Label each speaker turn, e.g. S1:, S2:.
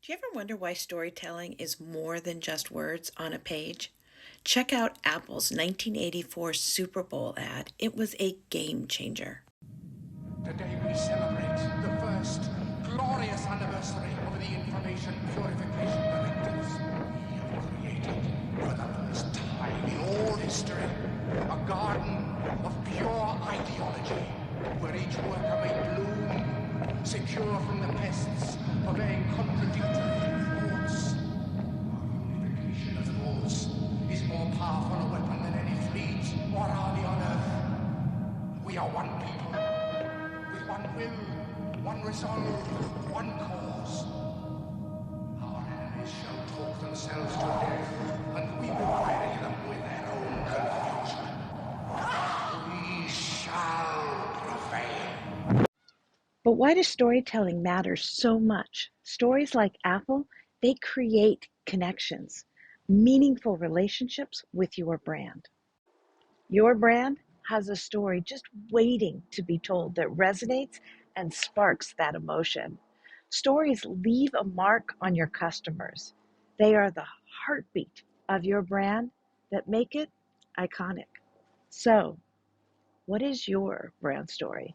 S1: Do you ever wonder why storytelling is more than just words on a page? Check out Apple's 1984 Super Bowl ad. It was a game changer.
S2: Today we celebrate the first glorious anniversary of the Information Purification Directives. We have created, for the first time in all history, a garden of pure ideology, where each worker may bloom, secure from the pests, obeying contradictory thoughts. Our unification of thoughts is more powerful a weapon than any fleet or army on earth. We are one people, with one will, one resolve, one cause. Our enemies shall talk themselves to death, and we will bury them with their own confusion. We shall prevail.
S1: But why does storytelling matter so much? Stories like Apple, they create connections, meaningful relationships with your brand. Your brand has a story just waiting to be told that resonates and sparks that emotion. Stories leave a mark on your customers. They are the heartbeat of your brand that make it iconic. So, what is your brand story?